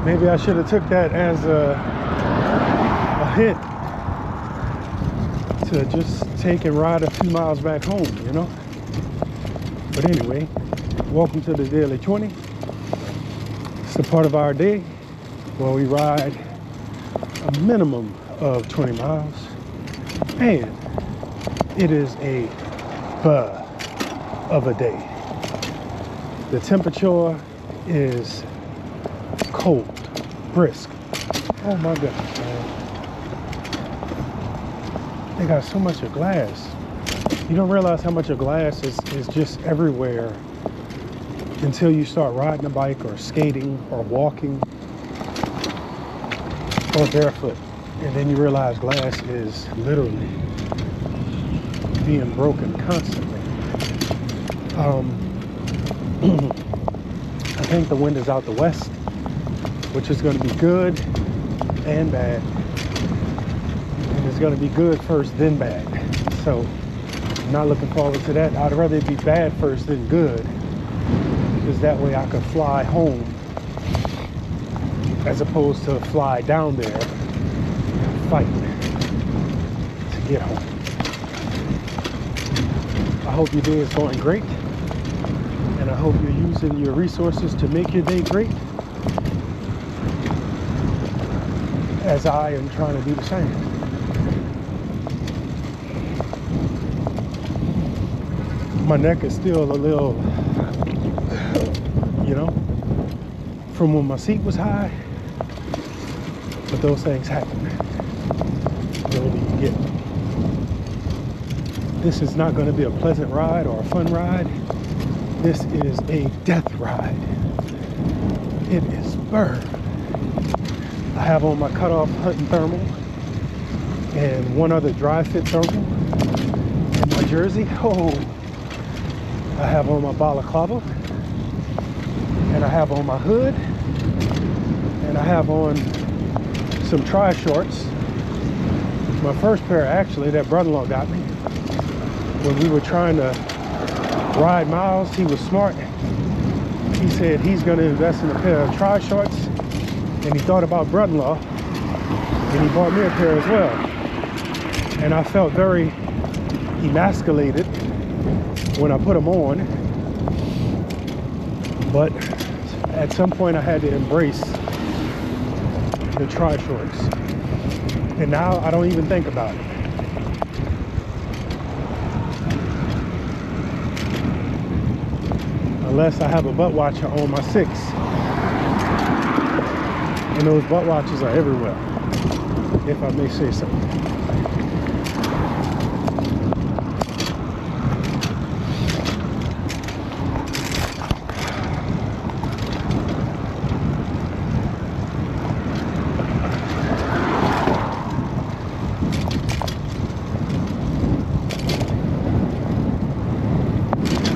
Maybe I should have took that as a hint to just take and ride a few miles back home, you know? But anyway, welcome to the Daily 20. It's the part of our day where we ride a minimum of 20 miles. And it is a of a day. The temperature is cold, brisk. Oh my goodness, man. They got so much of glass. You don't realize how much of glass is just everywhere until you start riding a bike or skating or walking or barefoot. And then you realize glass is literally being broken constantly. I think the wind is out the west, which is going to be good and bad. And it's going to be good first, then bad. So I'm not looking forward to that. I'd rather it be bad first than good, because that way I could fly home as opposed to fly down there and fight to get home. I hope your day is going great, and I hope you're using your resources to make your day great, as I am trying to do the same. My neck is still a little, you know, from when my seat was high, but those things happen. Really, you get. This is not going to be a pleasant ride or a fun ride. This is a death ride. It is burn. I have on my cutoff hunting thermal and one other dry fit thermal in my jersey. Oh, I have on my balaclava, and I have on my hood, and I have on some tri-shorts. My first pair, actually, that brother-in-law got me when we were trying to ride miles. He was smart. He said he's going to invest in a pair of tri-shorts, and he thought about brother-in-law, and he bought me a pair as well. And I felt very emasculated when I put them on, but at some point I had to embrace the tri-shorts, and now I don't even think about it. Unless I have a butt watcher on my 6, and those butt watches are everywhere, if I may say so.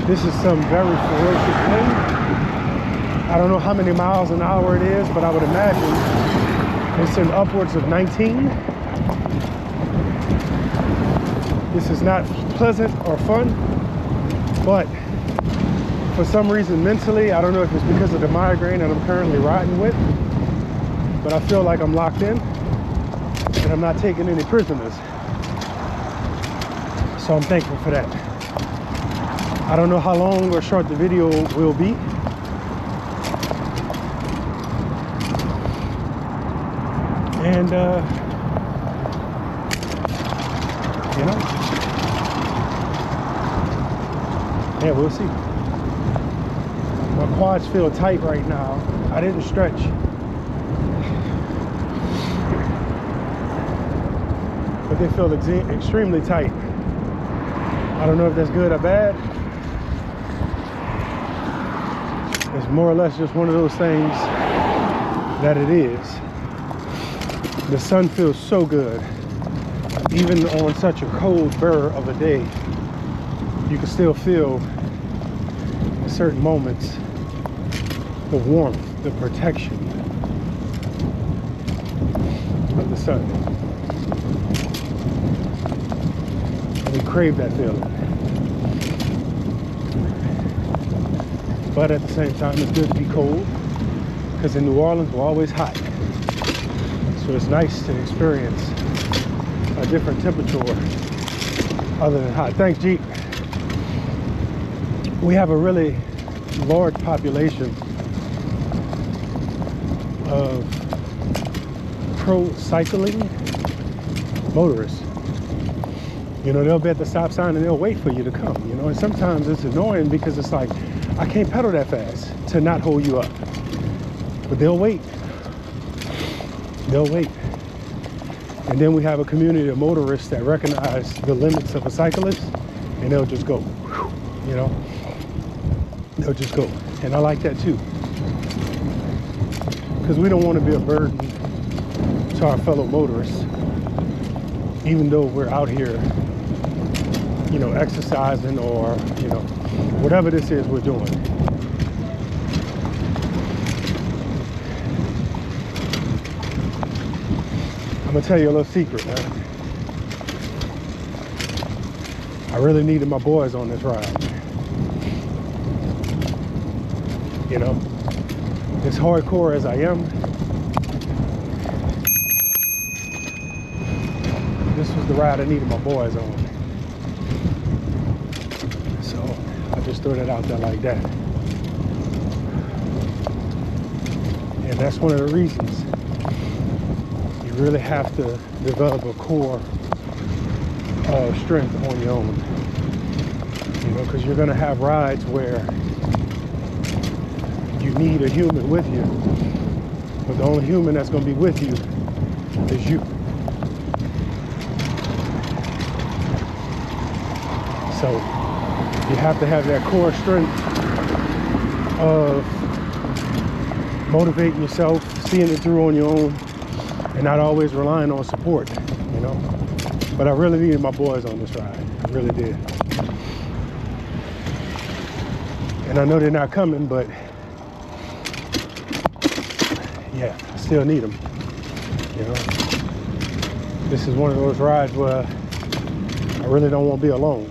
This is some very ferocious wind. I don't know how many miles an hour it is, but I would imagine it's in upwards of 19. This is not pleasant or fun, but for some reason mentally, I don't know if it's because of the migraine that I'm currently riding with, but I feel like I'm locked in and I'm not taking any prisoners. So I'm thankful for that. I don't know how long or short the video will be. And, you know, yeah, we'll see. My quads feel tight right now. I didn't stretch. But they feel extremely tight. I don't know if that's good or bad. It's more or less just one of those things that it is. The sun feels so good. Even on such a cold burr of a day, you can still feel in certain moments the warmth, the protection of the sun. And we crave that feeling. But at the same time, it's good to be cold, because in New Orleans we're always hot. So it's nice to experience a different temperature other than hot. Thanks, Jeep. We have a really large population of pro-cycling motorists. You know, they'll be at the stop sign and they'll wait for you to come, you know, and sometimes it's annoying because it's like, I can't pedal that fast to not hold you up. But they'll wait. They'll wait. And then we have a community of motorists that recognize the limits of a cyclist, and they'll just go, you know, they'll just go. And I like that too, because we don't want to be a burden to our fellow motorists, even though we're out here, you know, exercising or, you know, whatever this is we're doing. I'm gonna tell you a little secret, man. I really needed my boys on this ride. You know, as hardcore as I am, this was the ride I needed my boys on. So I just threw that out there like that. And that's one of the reasons you really have to develop a core of strength on your own. You know, because you're gonna have rides where you need a human with you, but the only human that's gonna be with you is you. So you have to have that core strength of motivating yourself, seeing it through on your own, and not always relying on support, you know. But I really needed my boys on this ride. I really did. And I know they're not coming, but yeah, I still need them, you know. This is one of those rides where I really don't want to be alone.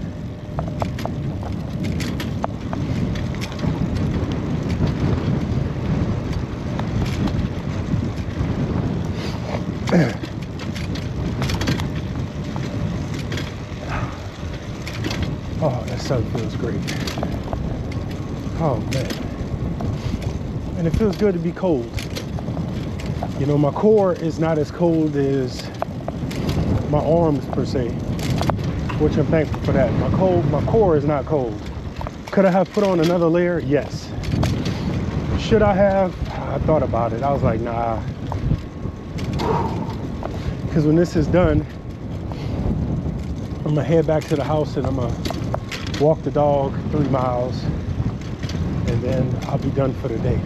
Oh, that sun feels great. Oh man. And it feels good to be cold. You know, my core is not as cold as my arms per se, which I'm thankful for that. My core is not cold. Could I have put on another layer? Yes. Should I have? I thought about it. I was like, nah. Because when this is done, I'm gonna head back to the house and I'm gonna walk the dog 3 miles, and then I'll be done for the day.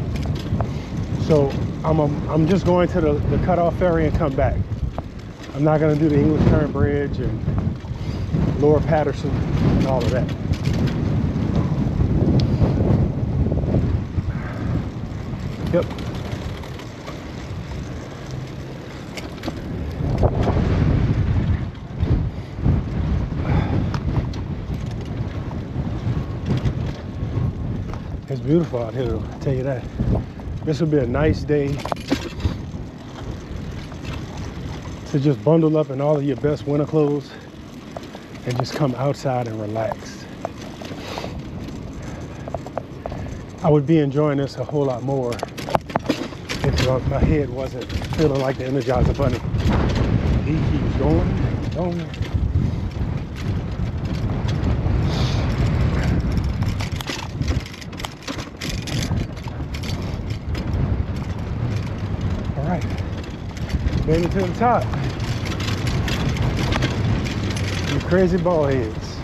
So I'm just going to the cutoff ferry and come back. I'm not gonna do the English Turn Bridge and Lower Patterson and all of that. Yep. It's beautiful out here, though, I'll tell you that. This would be a nice day to just bundle up in all of your best winter clothes and just come outside and relax. I would be enjoying this a whole lot more if my head wasn't feeling like the Energizer Bunny. He keeps going, going. Made it to the top. You crazy ball heads.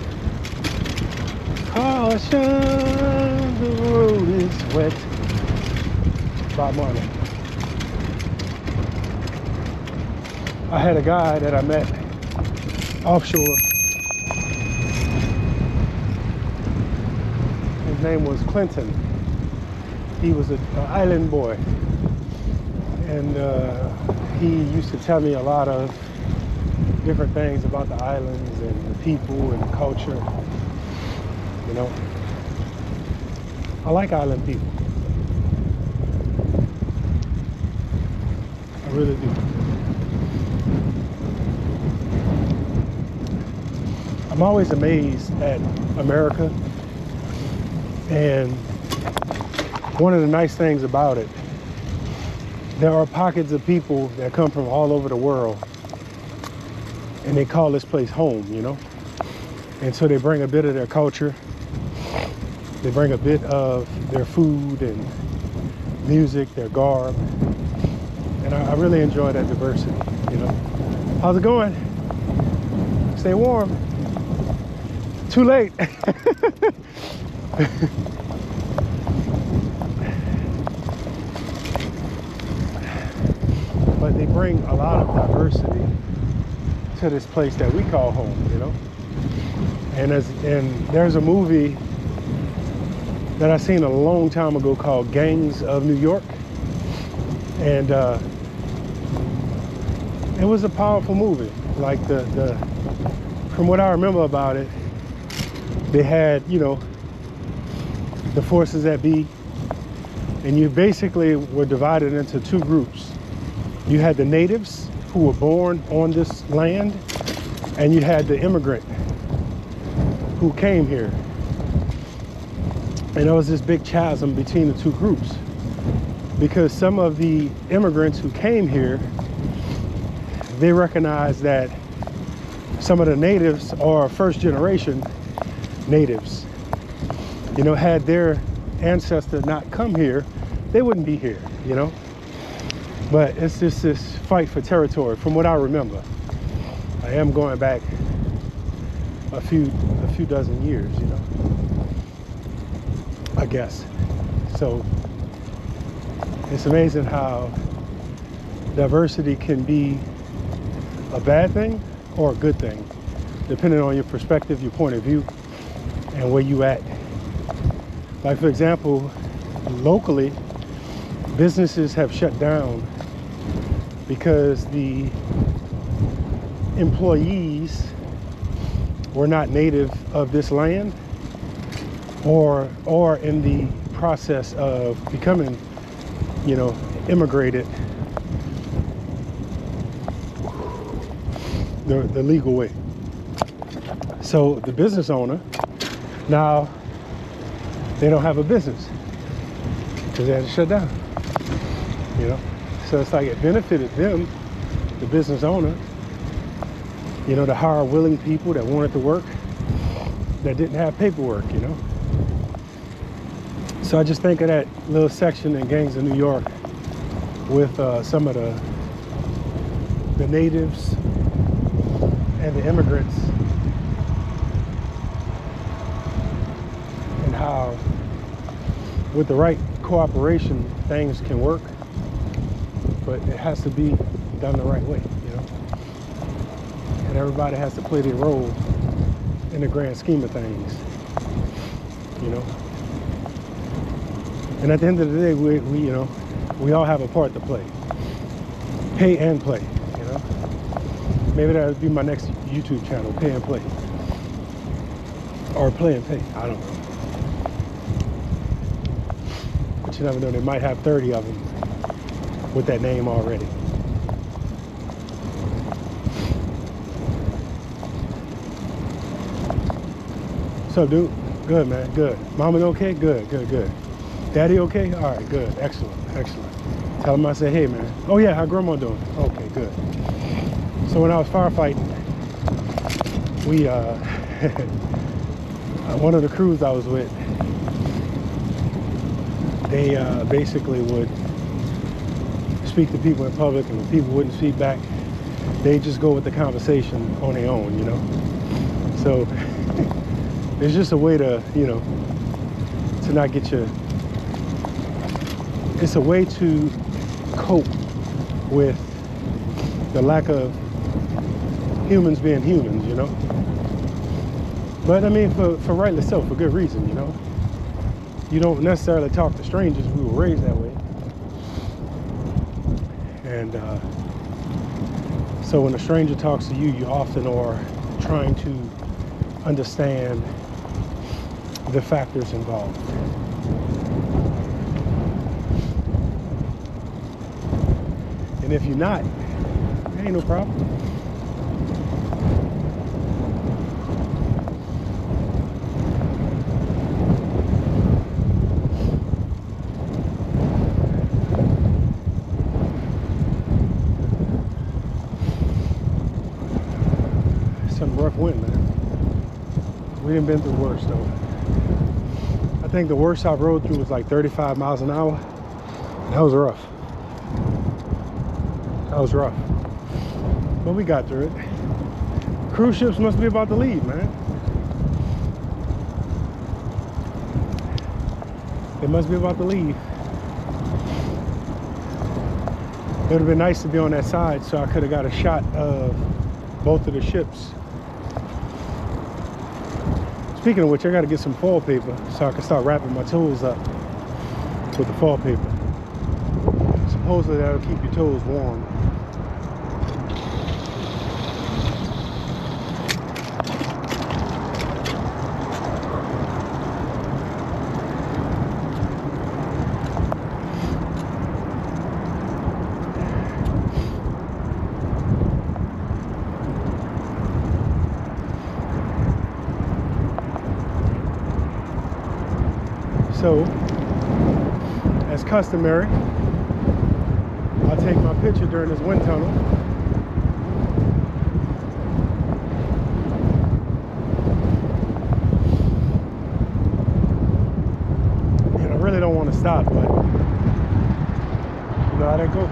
Caution, the road is wet. Bob Marley. I had a guy that I met offshore. His name was Clinton. He was an island boy. And he used to tell me a lot of different things about the islands and the people and the culture. You know, I like island people. really do. I'm always amazed at America, and one of the nice things about it, there are pockets of people that come from all over the world, and they call this place home, you know? And so they bring a bit of their culture, they bring a bit of their food and music, their garb, and I really enjoy that diversity, you know? How's it going? Stay warm. Too late. But they bring a lot of diversity to this place that we call home, you know? And there's a movie that I seen a long time ago called Gangs of New York. And it was a powerful movie. Like from what I remember about it, they had, you know, the forces that be, and you basically were divided into two groups. You had the natives who were born on this land, and you had the immigrant who came here. And there was this big chasm between the two groups, because some of the immigrants who came here, they recognized that some of the natives, or first generation natives, you know, had their ancestor not come here, they wouldn't be here, you know? But it's just this fight for territory, from what I remember. I am going back a few dozen years, you know, I guess. So it's amazing how diversity can be a bad thing or a good thing, depending on your perspective, your point of view, and where you at. Like, for example, locally, businesses have shut down because the employees were not native of this land, or in the process of becoming, you know, immigrated the legal way. So the business owner, now they don't have a business because they had to shut down, you know? So it's like it benefited them, the business owner, you know, to hire willing people that wanted to work, that didn't have paperwork, you know? So I just think of that little section in Gangs of New York with some of the natives and the immigrants, and how with the right cooperation things can work, but it has to be done the right way, you know? And everybody has to play their role in the grand scheme of things, you know? And at the end of the day, we you know, we all have a part to play. Pay and play, you know? Maybe that would be my next YouTube channel, Pay and Play. Or Play and Pay, I don't know. But you never know, they might have 30 of them with that name already. What's up, dude? Good, man, good. Mama okay? Good, good, good. Daddy okay? All right, good, excellent, excellent. Tell him I say, hey, man. Oh yeah, how grandma doing? Okay, good. So when I was firefighting, we, one of the crews I was with, they basically would speak to people in public, and when people wouldn't speak back, they just go with the conversation on their own, you know? So it's just a way to, you know, to not get your, it's a way to cope with the lack of humans being humans, you know? But I mean, for rightly so, for good reason, you know? You don't necessarily talk to strangers. We were raised that way. And so when a stranger talks to you, you often are trying to understand the factors involved. And if you're not, ain't no problem. Some rough wind, man. We done been through worse though. I think the worst I've rode through was like 35 miles an hour. That was rough. That was rough. But we got through it. Cruise ships must be about to leave, man. They must be about to leave. It would have been nice to be on that side so I could have got a shot of both of the ships. Speaking of which, I got to get some foil paper so I can start wrapping my toes up with the foil paper. Supposedly that'll keep your toes warm. So, as customary, I'll take my picture during this wind tunnel. And I really don't want to stop, but you know how that goes.